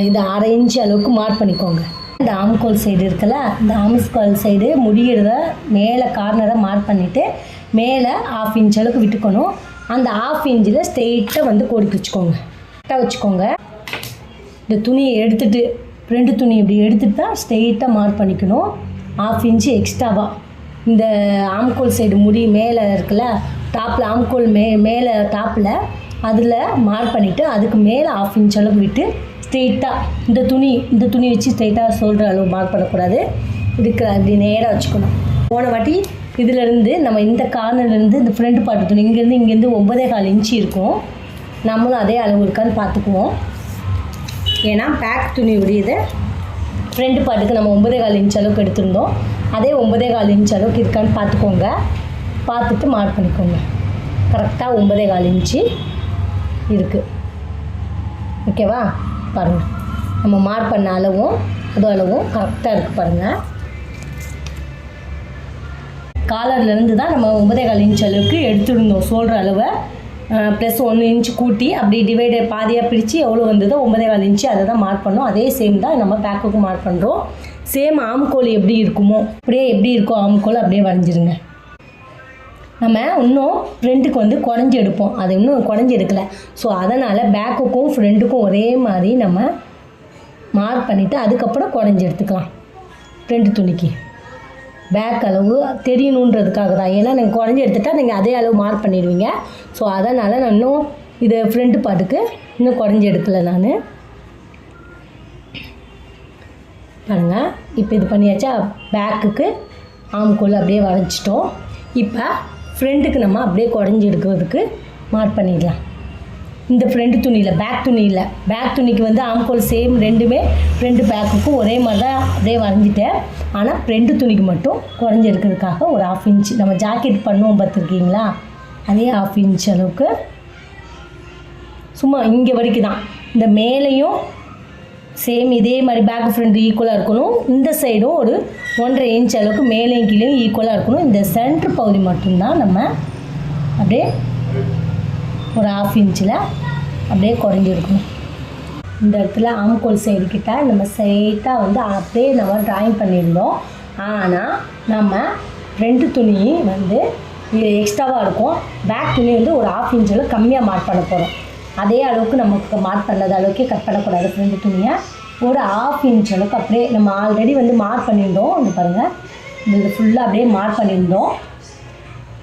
இது 1/2 இன்ச் அளவுக்கு மார்க் பண்ணிக்கோங்க. இந்த ஆம்கோல் சைடு இருக்குல்ல, இந்த ஆம்கோல் சைடு முடிகிறத மேலே கார்னரை மார்க் பண்ணிவிட்டு மேலே 1/2 இன்ச் அளவுக்கு விட்டுக்கணும். அந்த 1/2 இன்ச்சில் ஸ்ட்ரெயிட்டாக வந்து கோடிக்கு வச்சுக்கோங்க, கரெக்டாக வச்சுக்கோங்க. இந்த துணியை எடுத்துகிட்டு 2 துணி இப்படி எடுத்துகிட்டு தான் ஸ்ட்ரெயிட்டாக மார்க் பண்ணிக்கணும். 1/2 இன்ச்சு எக்ஸ்ட்ராவாக இந்த ஆம்கோல் சைடு முடி மேலே இருக்குல்ல, டாப்பில் ஆம்கோல் மேலே டாப்பில் அதில் மார்க் பண்ணிவிட்டு அதுக்கு மேலே 1/2 இன்ச் அளவுக்கு விட்டு ஸ்ட்ரெயிட்டாக இந்த துணி வச்சு ஸ்ட்ரெயிட்டாக சொல்கிற அளவு மார்க் பண்ணக்கூடாது. இதுக்கு அப்படி நேராக வச்சுக்கணும். போன வாட்டி இதிலேருந்து நம்ம இந்த கார்னர்லேருந்து இந்த ஃப்ரண்ட் பார்ட்டு துணி இங்கேருந்து 9.25 இன்ச்சு இருக்கும். நம்மளும் அதே அளவு இருக்கான்னு பார்த்துக்குவோம். ஏன்னா பேக் துணி உடையது ஃப்ரண்ட் பார்ட்டுக்கு நம்ம 9.25 இன்ச் அளவுக்கு எடுத்திருந்தோம். அதே 9.25 இன்ச் அளவுக்கு இருக்கான்னு பார்த்துக்கோங்க. பார்த்துட்டு மார்க் பண்ணிக்கோங்க. கரெக்டாக 9.25 இன்ச்சு இருக்குது. ஓகேவா? பாருங்கள், நம்ம மார்க் பண்ண அளவும் அளவும் கரெக்டாக இருக்குது பாருங்கள். காலர்லேருந்து தான் நம்ம 9.25 இன்ச் அளவுக்கு எடுத்துருந்தோம். சொல்கிற அளவை ப்ளஸ் 1 இன்ச் கூட்டி அப்படி டிவைடு பாதியாக பிரித்து எவ்வளோ வந்ததோ 9.25 இன்ச்சு அதை தான் மார்க் பண்ணோம். அதே சேம் தான் நம்ம பேக்குக்கு மார்க் பண்ணுறோம். சேம் ஆம்கோல் எப்படி இருக்குமோ அப்படியே எப்படி இருக்கோ ஆம்கோல் அப்படியே வரைஞ்சிருங்க. நம்ம இன்னும் ஃப்ரெண்டுக்கு வந்து குறைஞ்சி எடுப்போம், அது இன்னும் குறைஞ்சி எடுக்கலை. ஸோ அதனால் பேக்குக்கும் ஃப்ரெண்டுக்கும் ஒரே மாதிரி நம்ம மார்க் பண்ணிவிட்டு அதுக்கப்புறம் குறைஞ்சி எடுத்துக்கலாம். ஃப்ரெண்டு துணிக்கு பேக் அளவு தெரியணுன்றதுக்காக தான். ஏன்னா நீங்கள் குறைஞ்சி எடுத்துட்டால் நீங்கள் அதே அளவு மார்க் பண்ணிடுவீங்க. ஸோ அதனால் நான் இன்னும் இது ஃப்ரண்ட் பார்ட்டுக்கு இன்னும் குறைஞ்சி எடுக்கலை நான். பாருங்கள், இப்போ இது பண்ணியாச்சா? பேக்குக்கு ஆம்கோல் அப்படியே வரைஞ்சிட்டோம். இப்போ ஃப்ரண்ட்டுக்கு நம்ம அப்படியே குறைஞ்சி எடுக்கிறதுக்கு மார்க் பண்ணிடலாம். இந்த ஃப்ரண்ட் துணியில் பேக் துணிக்கு வந்து ஆம்கோல் சேம் ரெண்டுமே ஃப்ரண்ட் பேக்குக்கும் ஒரே மாதிரி தான் அப்படியே வரைஞ்சிட்டேன். ஆனால் ஃப்ரண்ட் துணிக்கு மட்டும் குறைஞ்சி எடுக்கிறதுக்காக ஒரு 1/2 இன்ச் நம்ம ஜாக்கெட் பண்ணுவோம் பார்த்துருக்கீங்களா, அதே 1/2 இன்ச் அளவுக்கு சும்மா இங்கே வரைக்கும் தான். இந்த மேலேயும் சேம் இதே மாதிரி பேக் ஃப்ரண்ட் ஈக்குவலாக இருக்கணும். இந்த சைடும் ஒரு 1.5 இன்ச் அளவுக்கு மேலேயும் கீழேயும் ஈக்குவலாக இருக்கணும். இந்த சென்ட்ரு பகுதி மட்டும்தான் நம்ம அப்படியே ஒரு 1/2 இன்ச்சில் அப்படியே குறைஞ்சி இருக்கணும். இந்த இடத்துல ஆம்கோல் சைடு கிட்ட நம்ம ஸ்ட்ரெயிட்டாக வந்து அப்படியே நம்ம ட்ராயிங் பண்ணியிருந்தோம். ஆனால் நம்ம ஃப்ரண்ட் துணி வந்து இது எக்ஸ்ட்ராவாக இருக்கும். பேக் துணி வந்து ஒரு 1/2 இன்ச்சில் கம்மியாக மார்க் பண்ண போகிறோம். அதே அளவுக்கு நமக்கு மார்க் பண்ணது அளவுக்கே கட் பண்ணக்கூடாது ஃப்ரண்ட் துணியை. ஒரு 1/2 இன்ச் அளவுக்கு அப்படியே நம்ம ஆல்ரெடி வந்து மார்க் பண்ணியிருந்தோம். இங்கே பாருங்கள், இது ஃபுல்லாக அப்படியே மார்க் பண்ணியிருந்தோம்.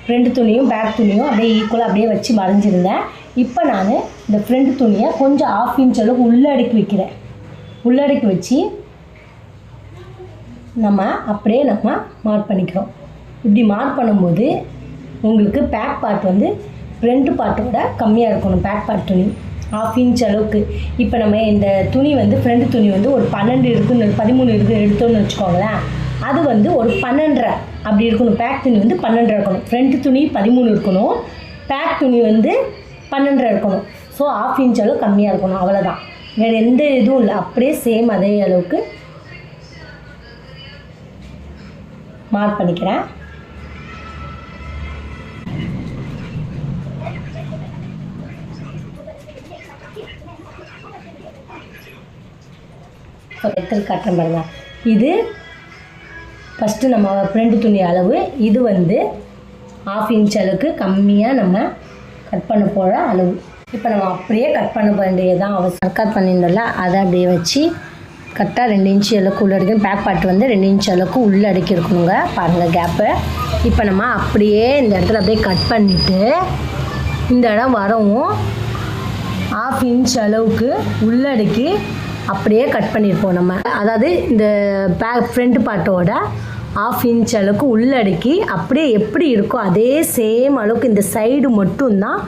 ஃப்ரண்ட் துணியும் பேக் துணியும் அப்படியே ஈக்குவலாக அப்படியே வச்சு வரைஞ்சிருந்தேன். இப்போ நான் இந்த ஃப்ரண்ட் துணியை கொஞ்சம் 1/2 இன்ச் அளவுக்கு உள்ளடக்கி வைக்கிறேன். உள்ளடக்கி வச்சு நம்ம அப்படியே மார்க் பண்ணிக்கிறோம். இப்படி மார்க் பண்ணும்போது உங்களுக்கு பேக் பார்ட் வந்து ஃப்ரண்ட் பார்ட்டோட கம்மியாக இருக்கணும். பேக் பார்ட் துணி 1/2 இன்ச் அளவுக்கு. இப்போ நம்ம இந்த துணி வந்து ஃப்ரண்ட் துணி வந்து ஒரு 12 இருக்குன்னு 13 இருக்குது எடுத்தோன்னு வச்சுக்கோங்களேன். அது வந்து ஒரு 12.5 அப்படி இருக்கணும். பேக் துணி வந்து 12.5 இருக்கணும். ஃப்ரண்ட் துணி 13 இருக்கணும், பேக் துணி வந்து 12.5 இருக்கணும். ஸோ 1/2 இன்ச் அளவு கம்மியாக இருக்கணும். அவ்வளோதான், வேறு எந்த இதுவும் இல்லை. அப்படியே சேம் அதே அளவுக்கு மார்க் பண்ணிக்கிறேன். எடுத்து காட்டுறேன் பாருங்க. இது ஃபஸ்ட்டு நம்ம ஃப்ரண்ட் துணி அளவு. இது வந்து 1/2 இன்ச் அளவுக்கு கம்மியாக நம்ம கட் பண்ண போகிற அளவு. இப்போ நம்ம அப்படியே கட் பண்ண வேண்டியதான் அவசியம். கட் பண்ணியிருந்தோம்ல, அதை அப்படியே வச்சு கரெக்டாக 2 இன்ச் அளவுக்கு உள்ள அடிக்கணும். பேக் பார்ட் வந்து 2 இன்ச் அளவுக்கு உள்ளே அடிக்கி இருக்கணுங்க. பாருங்கள் கேப்பு. இப்போ நம்ம அப்படியே இந்த இடத்துல அப்படியே கட் பண்ணிவிட்டு இந்த இடம் வரவும் 1/2 இன்ச் அளவுக்கு உள்ளடக்கி அப்படியே கட் பண்ணியிருப்போம் நம்ம. அதாவது இந்த பேக் ஃப்ரண்ட் பார்ட்டோட 1/2 இன்ச் அளவுக்கு உள்ளடக்கி அப்படியே எப்படி இருக்கோ அதே சேம் அளவுக்கு இந்த சைடு மட்டும்தான்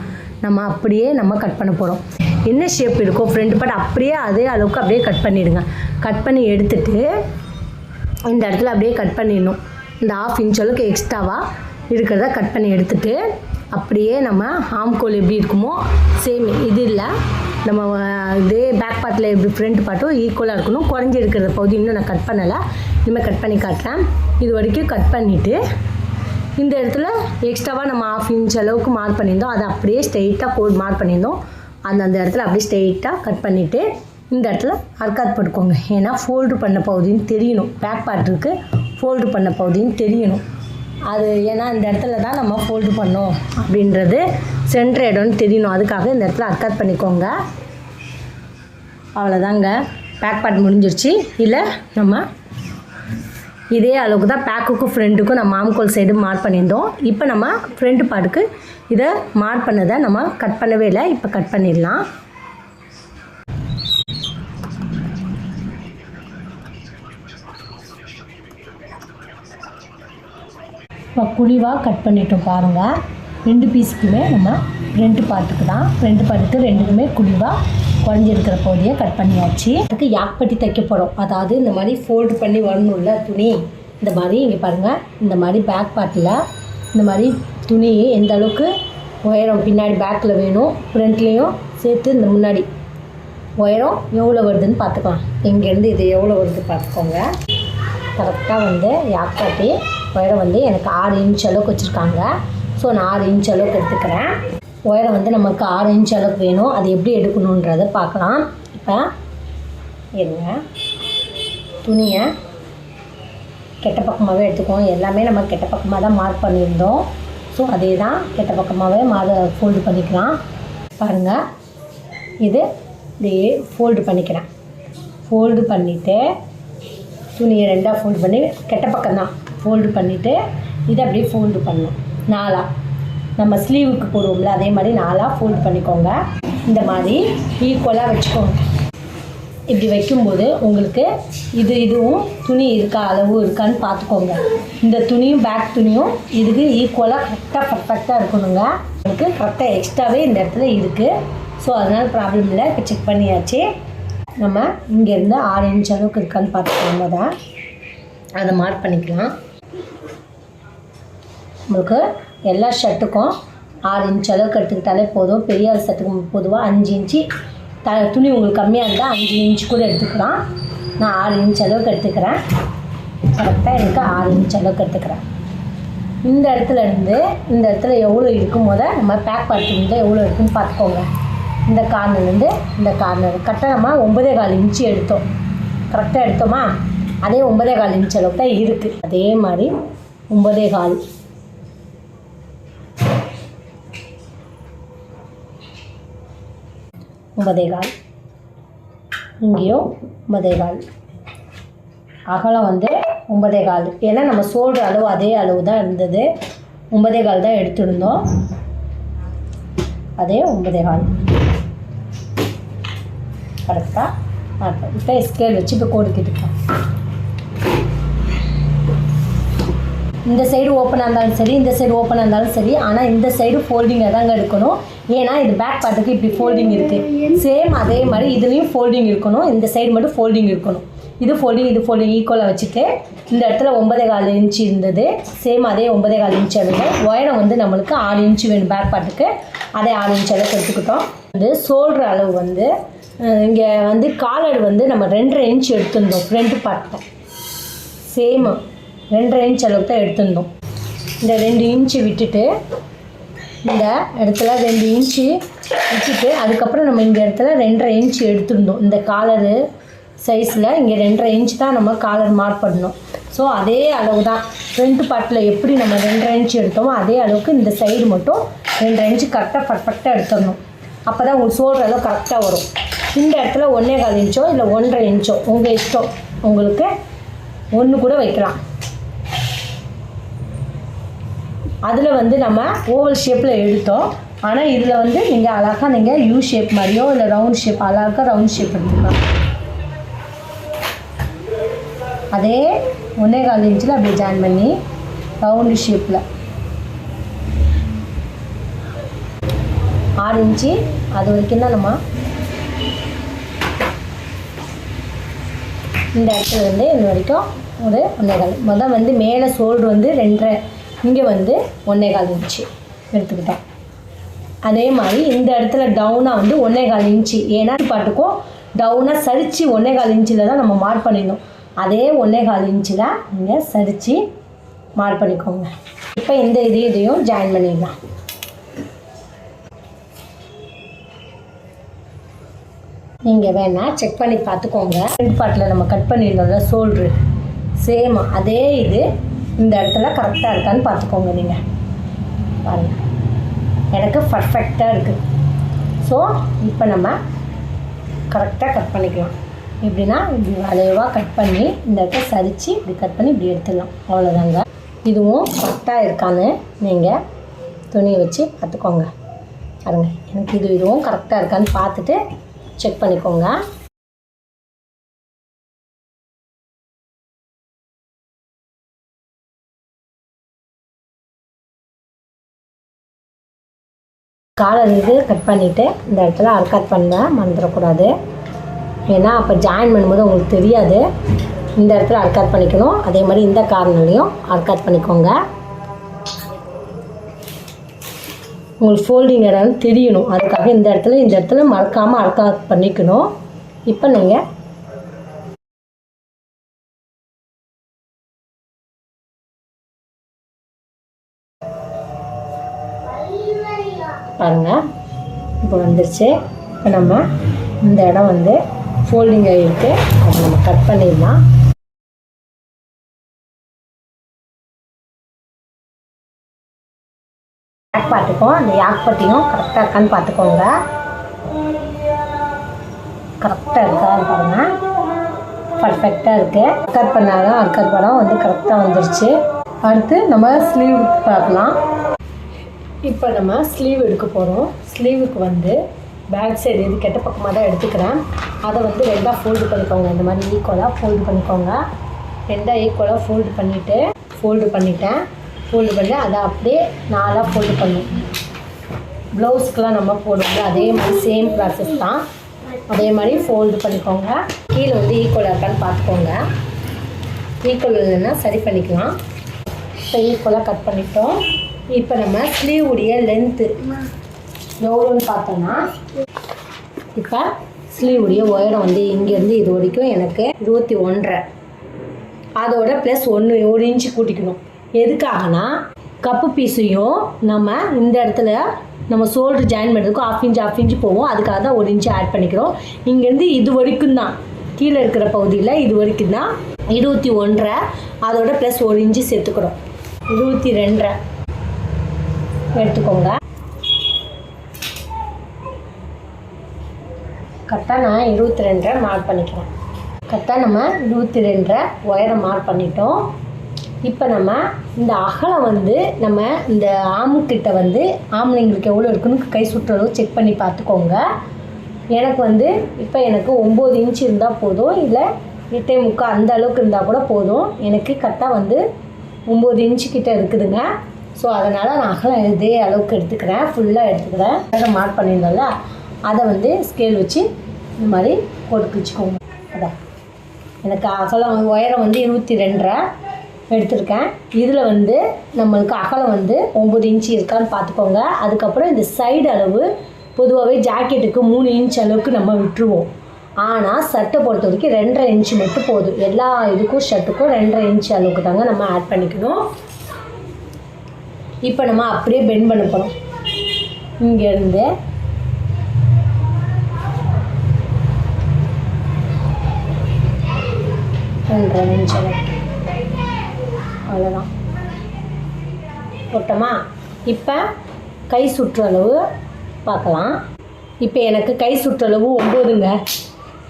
நம்ம அப்படியே கட் பண்ண போகிறோம். என்ன ஷேப் இருக்கோ ஃப்ரண்ட் பார்ட் அப்படியே அதே அளவுக்கு அப்படியே கட் பண்ணிவிடுங்க. கட் பண்ணி எடுத்துகிட்டு இந்த இடத்துல அப்படியே கட் பண்ணிடணும். இந்த 1/2 இன்ச் அளவுக்கு எக்ஸ்ட்ராவாக இருக்கிறத கட் பண்ணி எடுத்துகிட்டு அப்படியே நம்ம ஆம்கோல் எப்படி இருக்குமோ சேம் இது இல்லை, நம்ம இதே பேக் பார்ட்டில் எப்படி ஃப்ரண்ட் பார்ட்டும் ஈக்குவலாக இருக்கணும். குறைஞ்சி இருக்கிற பகுதி இன்னும் நான் கட் பண்ணலை, இனிமேல் கட் பண்ணி காட்டுறேன். இது வரைக்கும் கட் பண்ணிவிட்டு இந்த இடத்துல எக்ஸ்ட்ராவாக நம்ம 1/2 இன்ச் அளவுக்கு மார்க் பண்ணியிருந்தோம். அதை அப்படியே ஸ்ட்ரெயிட்டாக மார்க் பண்ணியிருந்தோம். அந்த இடத்துல அப்படியே ஸ்ட்ரெயிட்டாக கட் பண்ணிவிட்டு இந்த இடத்துல அர்க்காத் போட்டுக்கோங்க. ஏன்னா ஃபோல்டு பண்ண பகுதின்னு தெரியணும். பேக் பார்ட்டுக்கு ஃபோல்டு பண்ண பகுதின்னு தெரியணும். அது ஏன்னா இந்த இடத்துல தான் நம்ம ஃபோல்டு பண்ணோம் அப்படின்றது சென்டர் இடம்னு தெரியணும். அதுக்காக இந்த இடத்துல அர்க்காத் பண்ணிக்கோங்க. அவ்வளோதாங்க, பேக் பார்ட் முடிஞ்சிருச்சு. இல்லை நம்ம இதே அளவுக்கு தான் பேக்குக்கும் ஃப்ரண்ட்டுக்கும் நம்ம ஆம்கோல் சைடு மார்க் பண்ணியிருந்தோம். இப்போ நம்ம ஃப்ரண்ட் பார்ட்டுக்கு இதை மார்க் பண்ணதை நம்ம கட் பண்ணவே இல்லை. இப்போ கட் பண்ணிடலாம். இப்போ குழிவாக கட் பண்ணிட்டோம் பாருங்கள். 2 பீஸுக்குமே நம்ம ஃப்ரண்ட் பார்ட்டுக்கு தான், ஃப்ரண்ட் பார்ட்டுக்கு 2க்குமே குழிவாக குறைஞ்சிருக்கிற பகுதியை கட் பண்ணியாச்சு. அதுக்கு யாக்பட்டி தைக்க போகிறோம். அதாவது இந்த மாதிரி ஃபோல்டு பண்ணி வரணும்ல துணி, இந்த மாதிரி இங்கே பாருங்கள். இந்த மாதிரி பேக் பார்ட்டில் இந்த மாதிரி துணி எந்த அளவுக்கு உயரம் பின்னாடி பேக்கில் வேணும், ஃப்ரண்ட்லேயும் சேர்த்து இந்த முன்னாடி உயரம் எவ்வளோ வருதுன்னு பார்த்துக்கலாம். இங்கேருந்து இது எவ்வளோ வருது பார்த்துக்கோங்க. கரெக்டாக வந்து யாக்பாட்டி உயரம் வந்து எனக்கு 6 இன்ச் அளவுக்கு வச்சுருக்காங்க. ஸோ நான் 6 இன்ச் அளவுக்கு எடுத்துக்கிறேன். உயரம் வந்து நமக்கு 6 இன்ச் அளவுக்கு வேணும். அது எப்படி எடுக்கணுன்றதை பார்க்கலாம். இப்போ இருங்க, துணியை கெட்ட பக்கமாகவே எடுத்துக்குவோம். எல்லாமே நம்ம கெட்ட பக்கமாக தான் மார்க் பண்ணியிருந்தோம். ஸோ அதே தான் கெட்ட பக்கமாகவே ஃபோல்டு பண்ணிக்கலாம். பாருங்கள், இது இப்படியே ஃபோல்டு பண்ணிக்கிறேன். ஃபோல்டு பண்ணிவிட்டு துணியை 2ஆக ஃபோல்டு பண்ணி கெட்ட பக்கம் தான் ஃபோல்டு பண்ணிவிட்டு இதை அப்படியே ஃபோல்டு பண்ணணும். 4ஆக நம்ம ஸ்லீவுக்கு போடுவோம்ல, அதே மாதிரி 4ஆக ஃபோல்டு பண்ணிக்கோங்க. இந்த மாதிரி ஈக்குவலாக வச்சுக்கோங்க. இப்படி வைக்கும்போது உங்களுக்கு இதுவும் துணி இருக்கா, அளவு இருக்கான்னு பார்த்துக்கோங்க. இந்த துணியும் பேக் துணியும் இதுக்கு ஈக்குவலாக கரெக்டாக பர்ஃபெக்டாக இருக்கணுங்க. உங்களுக்கு கரெக்டாக எக்ஸ்ட்ராவே இந்த இடத்துல இருக்குது. ஸோ அதனால் ப்ராப்ளம் இல்லை. இப்போ செக் பண்ணியாச்சு. நம்ம இங்கேருந்து 6 இன்ச் அளவுக்கு இருக்கான்னு பார்த்துக்கலாம். தான் அதை மார்க் பண்ணிக்கலாம். உங்களுக்கு எல்லா ஷர்ட்டுக்கும் 6 இன்ச் அளவுக்கு எடுத்துக்கிட்டாலே போதும். பெரிய ஷர்ட்டுக்கு பொதுவாக 5 இன்ச்சு துணி உங்களுக்கு கம்மியாக இருந்தால் 5 இன்ச் கூட எடுத்துக்கலாம். நான் 6 இன்ச் அளவுக்கு எடுத்துக்கிறேன். கரெக்டாக எனக்கு 6 இன்ச் அளவுக்கு எடுத்துக்கிறேன். இந்த இடத்துல இருந்து இந்த இடத்துல எவ்வளோ இருக்கும் போது நம்ம பேக் பார்த்துருந்து எவ்வளோ இருக்குன்னு பார்த்துக்கோங்க. இந்த கார்னர்லேருந்து இந்த கார்னர் கரெக்டாக நம்ம 9.25 இன்ச்சு எடுத்தோம். கரெக்டாக எடுத்தோமா, அதே 9.25 இன்ச் அளவுக்கு தான் இருக்குது. அதே மாதிரி 9.25 9.25 இங்கேயும் 9.25. அகலம் வந்து 9.25. ஏன்னா நம்ம ஷோல்டர் அளவு அதே அளவு தான் இருந்தது. 9.25 தான் எடுத்துருந்தோம். அதே 9.25 கரெக்டாக மாட்டோம். இப்போ ஸ்கேல் வச்சு இப்போ கோடிக்கிட்டுருக்கோம். இந்த சைடு ஓப்பனாக இருந்தாலும் சரி, இந்த சைடு ஓப்பனாக இருந்தாலும் சரி, ஆனால் இந்த சைடு ஃபோல்டிங்காக தாங்க எடுக்கணும். ஏன்னா இது பேக் பார்ட்டுக்கு இப்படி ஃபோல்டிங் இருக்குது. சேம் அதே மாதிரி இதுலேயும் ஃபோல்டிங் இருக்கணும். இந்த சைடு மட்டும் ஃபோல்டிங் இருக்கணும். இது ஃபோல்டிங் ஈக்குவலாக வச்சுட்டு இந்த இடத்துல 9.25 இன்ச்சு இருந்தது. சேம் அதே 9.25 இன்ச்சு அளவு. உயரம் வந்து நம்மளுக்கு 6 இன்ச்சு வேணும் பேக் பார்ட்டுக்கு. அதே 6 இன்ச்சு அளவுக்கு எடுத்துக்கிட்டோம். வந்து ஷோல்டர் அளவு வந்து இங்கே வந்து காலர் வந்து நம்ம 2.5 இன்ச் எடுத்துருந்தோம். ஃப்ரண்ட் பார்ட்டில் சேம் 2.5 இன்ச் அளவுக்கு தான் எடுத்துருந்தோம். இந்த 2 இன்ச்சு விட்டுட்டு இந்த இடத்துல 2 இன்ச்சு விட்டுட்டு அதுக்கப்புறம் நம்ம இந்த இடத்துல 2.5 இன்ச்சு எடுத்துருந்தோம். இந்த காலரு சைஸில் இங்கே 2.5 இன்ச் தான் நம்ம காலர் மார்க் பண்ணணும். ஸோ அதே அளவு தான் ஃப்ரண்ட் பார்ட்டில் எப்படி நம்ம 2.5 இன்ச்சு எடுத்தோமோ அதே அளவுக்கு இந்த சைடு மட்டும் 2.5 இன்ச்சு கரெக்டாக பர்ஃபெக்டாக எடுத்துடணும். அப்போ தான் உங்களுக்கு ஷோல்டர் அளவு கரெக்டாக வரும். இந்த இடத்துல 1.25 இன்ச்சோ இல்லை 1.5 இன்ச்சோ உங்கள் இஷ்டம். உங்களுக்கு 1 கூட வைக்கலாம். அதில் வந்து நம்ம ஓவல் ஷேப்பில் எடுத்தோம். ஆனால் இதில் வந்து நீங்கள் அழகாக நீங்கள் யூ ஷேப் மாதிரியோ இல்லை ரவுண்ட் ஷேப் அழகாக ரவுண்ட் ஷேப் எடுத்துக்கலாம். அதே 1.25 இன்ச்சில் அப்படியே ஜாயின் பண்ணி ரவுண்டு ஷேப்பில் 6 இன்ச்சு அது வரைக்கும் தான் நம்ம இந்த இடத்துல வந்து இந்த வரைக்கும் ஒரு 1.25. முதல் வந்து மேலே ஷோல்டர் வந்து 2.5, இங்கே வந்து 1.25 இன்ச்சு எடுத்துக்கிட்டோம். அதே மாதிரி இந்த இடத்துல டவுனாக வந்து 1.25 இன்ச்சு. ஏன்னா பாட்டுக்கும் டவுனாக சரித்து 1.25 இன்ச்சில் தான் நம்ம மார்க் பண்ணிடணும். அதே 1.25 இன்ச்சில் நீங்கள் சரித்து மார்க் பண்ணிக்கோங்க. இப்போ இந்த இதையும் ஜாயின் பண்ணிடலாம். நீங்கள் வேணால் செக் பண்ணி பார்த்துக்கோங்க. ஃப்ரண்ட் பார்ட்டில் நம்ம கட் பண்ணியிருந்தோம்ல ஷோல்ட்ரு, சேம் அதே இது இந்த இடத்துல கரெக்டாக இருக்கான்னு பார்த்துக்கோங்க. நீங்கள் பாருங்கள், எனக்கு பர்ஃபெக்டாக இருக்குது. ஸோ இப்போ நம்ம கரெக்டாக கட் பண்ணிக்கலாம். எப்படின்னா இப்படி வளைவாக கட் பண்ணி இந்த இடத்த சரித்து இப்படி கட் பண்ணி இப்படி எடுத்துடலாம். அவ்வளோதாங்க. இதுவும் கரெக்டாக இருக்கான்னு நீங்கள் துணியை வச்சு பார்த்துக்கோங்க. பாருங்கள், எனக்கு இதுவும் கரெக்டாக இருக்கான்னு பார்த்துட்டு செக் பண்ணிக்கோங்க. காலர் இது கட் பண்ணிவிட்டு இந்த இடத்துல அர்கட் பண்ண மறந்துடக்கூடாது. ஏன்னா அப்போ ஜாயின் பண்ணும்போது உங்களுக்கு தெரியாது. இந்த இடத்துல அர்கட் பண்ணிக்கணும். அதே மாதிரி இந்த கார்னர்லையும் அர்கட் பண்ணிக்கோங்க. உங்களுக்கு ஃபோல்டிங் இடம் தெரியணும். அதுக்காக இந்த இடத்துல மறக்காமல் அர்கட் பண்ணிக்கணும். இப்போ நீங்கள் பாருங்கள், இப்போ வந்துருச்சு. இப்போ நம்ம இந்த இடம் வந்து ஃபோல்டிங் ஆகிருக்கு. அதை நம்ம கட் பண்ணிடலாம். யாக் பார்த்துக்கோம். அந்த யாக் பட்டியும் கரெக்டாக இருக்கான்னு பார்த்துக்கோங்க. கரெக்டாக இருக்கான்னு பாருங்கள், பர்ஃபெக்டாக இருக்குது. அர்கட் பண்ணாலும் அர்கட் படம் வந்து கரெக்டாக வந்துருச்சு. அடுத்து நம்ம ஸ்லீவ் பார்க்கலாம். இப்போ நம்ம ஸ்லீவ் எடுக்க போகிறோம். ஸ்லீவுக்கு வந்து பேக் சைடு இது கெட்ட பக்கமாக தான் எடுத்துக்கிறேன். அதை வந்து 2ஆக ஃபோல்டு பண்ணிக்கோங்க. இந்த மாதிரி ஈக்குவலாக ஃபோல்டு பண்ணிக்கோங்க. 2ஆக ஈக்குவலாக ஃபோல்டு பண்ணிட்டேன். ஃபோல்டு பண்ணி அதை அப்படியே 4ஆக ஃபோல்டு பண்ணும். ப்ளவுஸ்க்கெலாம் நம்ம போடுவோம்ல, அதே மாதிரி சேம் ப்ராசஸ் தான். அதே மாதிரி ஃபோல்டு பண்ணிக்கோங்க. கீழே வந்து ஈக்குவலாக இருக்கான்னு பார்த்துக்கோங்க. ஈக்குவல் இல்லைன்னா சரி பண்ணிக்கலாம். இப்போ ஈக்குவலாக கட் பண்ணிட்டோம். இப்போ நம்ம ஸ்லீவ் உடைய லென்த்து எவ்வளோன்னு பார்த்தோன்னா, இப்போ ஸ்லீவ் உடைய உயரம் வந்து இங்கேருந்து இது வரைக்கும் எனக்கு 21.5. அதோட ப்ளஸ் 1 இன்ச்சு கூட்டிக்கணும். எதுக்காகனா கப்பு பீஸையும் நம்ம இந்த இடத்துல நம்ம ஷோல்டர் ஜாயின் பண்ணுறதுக்கும் ஆஃப் இன்ச்சு போவோம். அதுக்காக தான் 1 இன்ச்சு ஆட் பண்ணிக்கிறோம். இங்கேருந்து இது வரைக்கும் தான், கீழே இருக்கிற பகுதியில் இது வரைக்கும் தான் 21.5. அதோட ப்ளஸ் 1 இன்ச்சு சேர்த்துக்கிறோம். 22.5 எடுத்துக்கோங்க. கரெக்டாக நான் 22 மார்க் பண்ணிக்கிறேன். கரெக்டாக நம்ம 22 உயரம் மார்க் பண்ணிட்டோம். இப்போ நம்ம இந்த அகலம் வந்து நம்ம இந்த ஆமுக்கிட்ட வந்து ஆம்பளைங்களுக்கு எவ்வளோ இருக்குன்னு கை சுற்றளவு செக் பண்ணி பார்த்துக்கோங்க. எனக்கு வந்து இப்போ எனக்கு 9 இன்ச்சு இருந்தால் போதும், இல்லை 8.75 அந்த அளவுக்கு இருந்தால் கூட போதும். எனக்கு கரெக்டாக வந்து 9 இன்ச்சு கிட்ட இருக்குதுங்க. ஸோ அதனால் நான் அகலம் இதே அளவுக்கு எடுத்துக்கிறேன், ஃபுல்லாக எடுத்துக்கிறேன். அதை மார்க் பண்ணியிருந்தோம்ல, அதை வந்து ஸ்கேல் வச்சு இந்த மாதிரி போட்டு கிழிச்சிக்கோங்க. அதான் எனக்கு அகலம் உயரம் வந்து 22 எடுத்திருக்கேன். இதில் வந்து நம்மளுக்கு அகலம் வந்து 9 இன்ச்சு இருக்கான்னு பார்த்துக்கோங்க. அதுக்கப்புறம் இந்த சைடு அளவு பொதுவாகவே ஜாக்கெட்டுக்கு 3 இன்ச் அளவுக்கு நம்ம விட்டுருவோம். ஆனால் சட்டை பொறுத்த வரைக்கும் 2.5 இன்ச்சு மட்டும் போதும். எல்லா இதுக்கும் ஷர்ட்டுக்கும் 2.5 இன்ச்சு அளவுக்கு தாங்க நம்ம ஆட் பண்ணிக்கணும். இப்போ நம்ம அப்படியே பெண்ட் பண்ண போகிறோம். இங்கேருந்து ரெண்டரை இன்ச் அளவுக்கு, அவ்வளோதான் போட்டோமா. இப்போ கை சுற்றளவு பார்க்கலாம். இப்போ எனக்கு கை சுற்றளவு 9ங்க.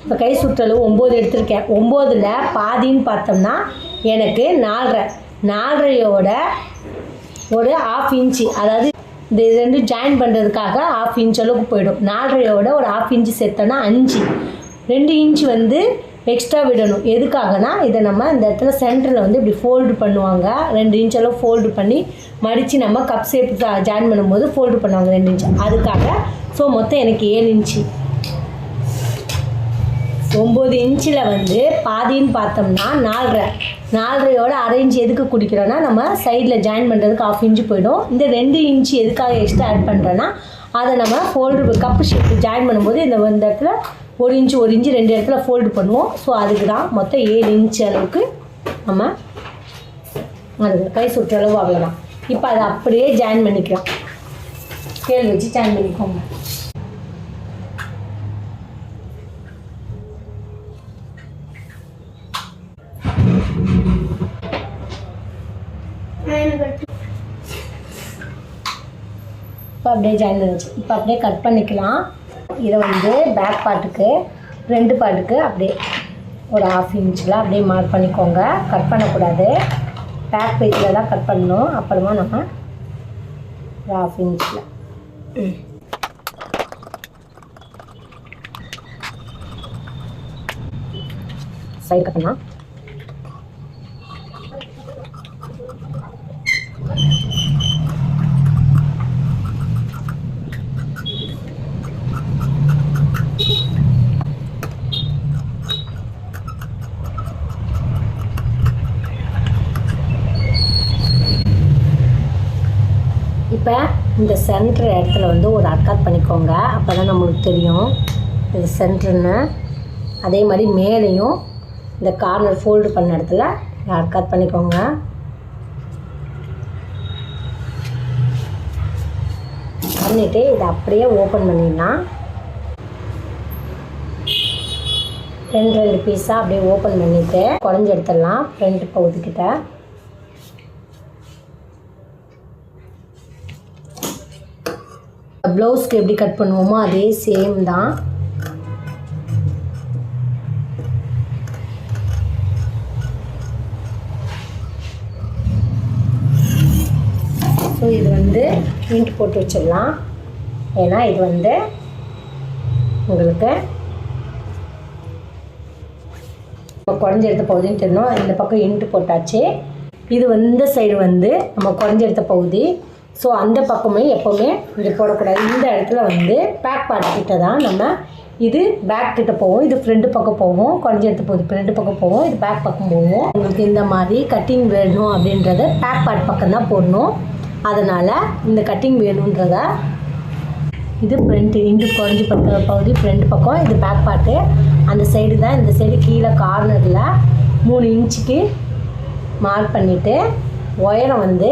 இப்போ கை சுற்றளவு 9 எடுத்திருக்கேன். 9ல் பாதின்னு பார்த்தோம்னா எனக்கு 4.5யோட ஒரு 1/2 இன்ச்சு, அதாவது இந்த 2 ஜாயின் பண்ணுறதுக்காக 1/2 இன்ச் அளவுக்கு போயிடும். 4.5யோட ஒரு 1/2 இன்ச்சு சேர்த்தோன்னா 5. 2 இன்ச்சு வந்து எக்ஸ்ட்ரா விடணும். எதுக்காகனா இதை நம்ம இந்த இடத்துல சென்டரில் வந்து இப்படி ஃபோல்டு பண்ணுவாங்க. 2 இன்ச் அளவு ஃபோல்டு பண்ணி மடித்து நம்ம கப் ஷேப் ஜாயின் பண்ணும்போது ஃபோல்டு பண்ணுவாங்க 2 இன்ச், அதுக்காக. ஸோ மொத்தம் எனக்கு 7 இன்ச்சு. 9 இன்ச்சில் வந்து பாதின்னு பார்த்தோம்னா 4.5யோட 1/2 இன்ச்சு எதுக்கு குடிக்கிறோன்னா நம்ம சைடில் ஜாயின் பண்ணுறதுக்கு 1/2 இன்ச்சு போயிடும். இந்த 2 இன்ச்சு எதுக்காக எக்ஸ்ட்ரா ஆட் பண்ணுறோன்னா அதை நம்ம ஃபோல்டு கப்பு ஷேப் ஜாயின் பண்ணும்போது இந்த இடத்துல 1 இன்ச்சு 2 இடத்துல ஃபோல்டு பண்ணுவோம். ஸோ அதுக்கு தான் மொத்தம் 7 இன்ச்சு அளவுக்கு நம்ம அதுக்கு கை சுற்றளவு அவ்வளோதான். இப்போ அதை அப்படியே ஜாயின் பண்ணிக்கலாம். ஸ்கேல் வச்சு ஜாயின் பண்ணிக்கோங்க. இப்போ அப்படியே ஜாயின் பண்ணிச்சு. இப்போ அப்படியே கட் பண்ணிக்கலாம். இதை வந்து பேக் பார்ட்டுக்கு 2 பார்ட்டுக்கு அப்படியே ஒரு 1/2 இன்ச்சில் அப்படியே மார்க் பண்ணிக்கோங்க. கட் பண்ணக்கூடாது, பேக் பேஜில் தான் கட் பண்ணணும். அப்புறமா நம்ம ஒரு 1/2 இன்ச்சில் சைடு கட் பண்ணலாம். இப்போ இந்த சென்டர் இடத்துல வந்து ஒரு அர்க்காட் பண்ணிக்கோங்க. அப்போ தான் நம்மளுக்கு தெரியும் இது சென்டர்னு. அதே மாதிரி மேலேயும் இந்த கார்னர் ஃபோல்டு பண்ண இடத்துல அர்க்காட் பண்ணிக்கோங்க. பண்ணிவிட்டு இதை அப்படியே ஓப்பன் பண்ணிடலாம். 2 பீஸாக அப்படியே ஓப்பன் பண்ணிவிட்டு குறைஞ்சி எடுத்துடலாம். ஃப்ரண்ட் பகுதிக்கிட்ட ப்ளவுஸ்க்கு எப்படி கட் பண்ணுவோமோ அதே சேம் தான். ஸோ இது வந்து இன்ட் போட்டு வச்சிடலாம். ஏன்னா இது வந்து உங்களுக்கு இப்போ குறைஞ்சி எடுத்த பகுதின்னு தெரியணும். இந்த பக்கம் இன்ட்டு போட்டாச்சு. இது இந்த சைடு வந்து நம்ம குறைஞ்சி எடுத்த பகுதி. ஸோ அந்த பக்கமே எப்போவுமே இது போடக்கூடாது. இந்த இடத்துல வந்து பேக் பார்ட் கிட்ட தான் நம்ம இது பேக் கிட்ட போவோம், இது ஃப்ரண்ட் பக்கம் போவோம். குறைஞ்சி எடுத்த போகுது ஃப்ரண்ட் பக்கம் போவோம், இது பேக் பக்கம் போவோம். உங்களுக்கு இந்த மாதிரி கட்டிங் வேணும் அப்படின்றத பேக் பார்ட் பக்கம் தான் போடணும். அதனால் இந்த கட்டிங் வேணுன்றத இது ஃப்ரண்ட் இன்ட்டு குறைஞ்சி பக்க பகுதி ஃப்ரண்ட் பக்கம், இது பேக் பார்ட்டு. அந்த சைடு தான், இந்த சைடு கீழே கார்னரில் 3 இன்ச்சுக்கு மார்க் பண்ணிவிட்டு உயரம் வந்து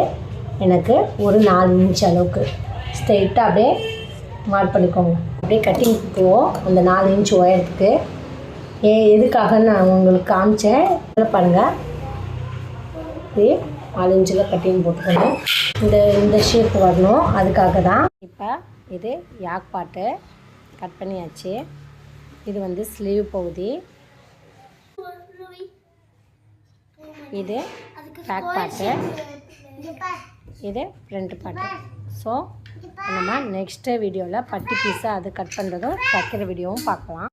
எனக்கு ஒரு 4 இன்ச் அளவுக்கு ஸ்ட்ரெயிட்டாக அப்படியே மார்க் பண்ணிக்கோங்க. அப்படியே கட்டிங் கொடுத்துருவோம் அந்த 4 இன்ச் உயரத்துக்கு. எதுக்காக நான் உங்களுக்கு காமிச்சேன் பாருங்கள். அப்படியே 4 இன்ச்சில் கட்டிங் போட்டுக்கணும். இந்த ஷேப் வரணும், அதுக்காக தான். இப்போ இது யாக் பாட்டு கட் பண்ணியாச்சு. இது வந்து ஸ்லீவ் பகுதி, இது பேக் பார்ட்டு, இது ஃப்ரண்ட் பார்ட்டு. ஸோ நம்ம நெக்ஸ்ட்டு வீடியோவில் பட்டி பீஸை அது கட் பண்ணுறதும் தைக்கிற வீடியோவும் பார்க்கலாம்.